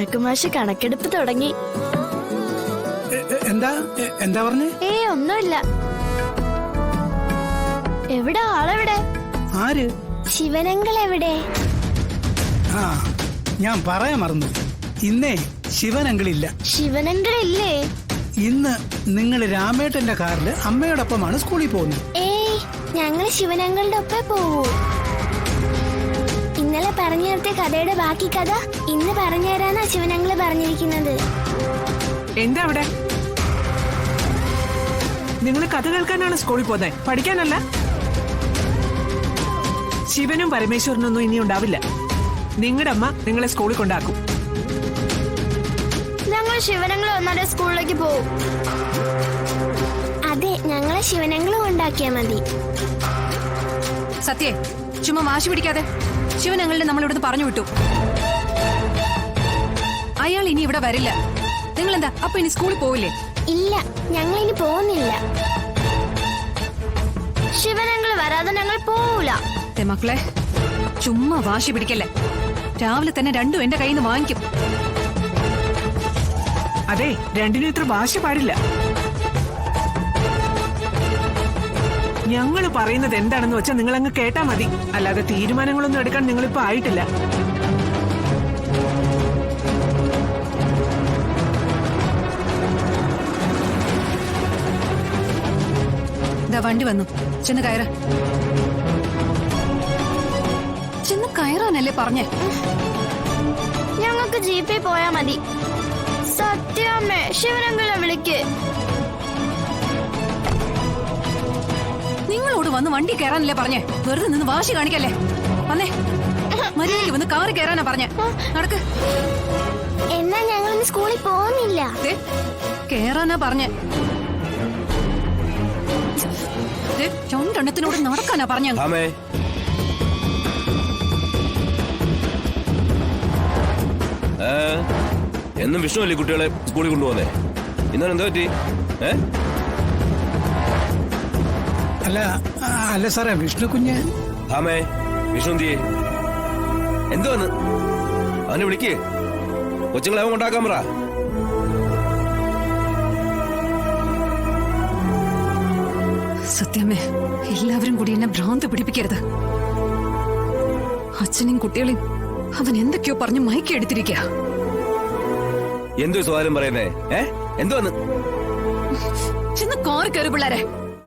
കണക്കുമാഷ് കണക്കെടുപ്പ് തുടങ്ങി. എന്താ പറഞ്ഞേ? ഒന്നുമില്ല. എവിടെ ആളെവിടെ? ആര്? ശിവനങ്ങൾ എവിടെ? ആ, ഞാൻ പറയാൻ മറന്നു. ഇന്നേ ശിവനങ്കിളില്ല. ശിവനങ്ങളില്ലേ? ഇന്ന് നിങ്ങൾ രാമേട്ടന്റെ കാറില് അമ്മയോടൊപ്പമാണ് സ്കൂളിൽ പോകുന്നത്. ഞങ്ങൾ ശിവനങ്ങളുടെ ഒപ്പം പോവൂ. ഇന്നലെ പറഞ്ഞു നിർത്തിയ കഥയുടെ ബാക്കി കഥ ഇന്ന് പറഞ്ഞു തരാനാ ശിവനങ്ങള് പറഞ്ഞിരിക്കുന്നത്. എന്താ അവിടെ? നിങ്ങൾ കഥ കേൾക്കാനാണ് സ്കൂളിൽ പോകുന്നത്, പഠിക്കാനല്ല. ശിവനും പരമേശ്വരനൊന്നും ഇനി ഉണ്ടാവില്ല. നിങ്ങളുടെ അമ്മ നിങ്ങളെ സ്കൂളിൽ കൊണ്ടാക്കും. ഞങ്ങൾ ശിവനങ്ങൾ വന്നാലേ സ്കൂളിലേക്ക് പോവും. അതെ, ഞങ്ങളെ ശിവനങ്ങൾ കൊണ്ടാക്കിയാ മതി. സത്യേ, ചുമ്മാ വാശി പിടിക്കാതെ. ശിവനങ്ങളുടെ നമ്മളിവിടുന്ന് പറഞ്ഞു വിട്ടു. അയാൾ ഇനി ഇവിടെ വരില്ല. നിങ്ങളെന്താ അപ്പൊ ഇനി സ്കൂളിൽ പോവില്ലേ? ഇല്ല, ഞങ്ങൾ ഇനി പോകുന്നില്ല. ശിവനങ്ങൾ വരാതെ ഞങ്ങൾ പോവൂല. മക്കളെ, ചുമ്മാ വാശി പിടിക്കല്ലേ. രാവിലെ തന്നെ രണ്ടും എന്റെ കയ്യിൽ നിന്ന് വാങ്ങിക്കും. അതെ, രണ്ടിനും ഇത്ര വാശി പാടില്ല. ഞങ്ങൾ പറയുന്നത് എന്താണെന്ന് വെച്ചാൽ നിങ്ങൾ അങ്ങ് കേട്ടാ മതി. അല്ലാതെ തീരുമാനങ്ങളൊന്നും എടുക്കാൻ നിങ്ങളിപ്പോ ആയിട്ടില്ല. വണ്ടി വന്നു, ചെന്ന് കയറ. ചെന്ന് കയറാനല്ലേ പറഞ്ഞേ? ഞങ്ങൾക്ക് ജീപ്പിൽ പോയാ മതി. സത്യമേ, ശിവനങ്ങളെ വിളിക്ക്. നിങ്ങളോട് വന്ന് വണ്ടി കയറാനല്ലേ പറഞ്ഞേ? വെറുതെ നിന്ന് വാശി കാണിക്കല്ലേ. വന്നേ, മര്യാദയ്ക്ക് വന്ന് കാറി കയറാനാ പറഞ്ഞേ. നടക്ക്. എന്നാ ഞങ്ങൾ സ്കൂളിൽ പോകുന്നില്ല. കേറാനാ പറഞ്ഞേ. രണ്ടെണ്ണത്തിനോട് നടക്കാനാ പറഞ്ഞ. എന്നും വിഷ്ണു അല്ലേ കുട്ടികളെ സ്കൂളിൽ കൊണ്ടുപോകുന്നേ? ഇന്നാണ് എന്താ പറ്റി? അല്ല സാറേ, വിഷ്ണു കുഞ്ഞ്. ആമേ, വിഷ്ണു എന്തിയേ? എന്തുവന്ന് അവനെ വിളിക്കേ. കൊച്ചുങ്ങളെ അവൻ കൊണ്ടാക്കാൻ പറ. സത്യമേ, എല്ലാവരും കൂടി എന്നെ ഭ്രാന്ത് പിടിപ്പിക്കരുത്. അച്ഛനെയും കുട്ടികളെയും അവൻ എന്തൊക്കെയോ പറഞ്ഞ് മയക്കി എടുത്തിരിക്കുക. എന്തോ സ്വാതന്ത്ര്യം പറയുന്നേ? എന്തുവന്ന്? ചെന്ന് കാറി കയറി പിള്ളേരെ.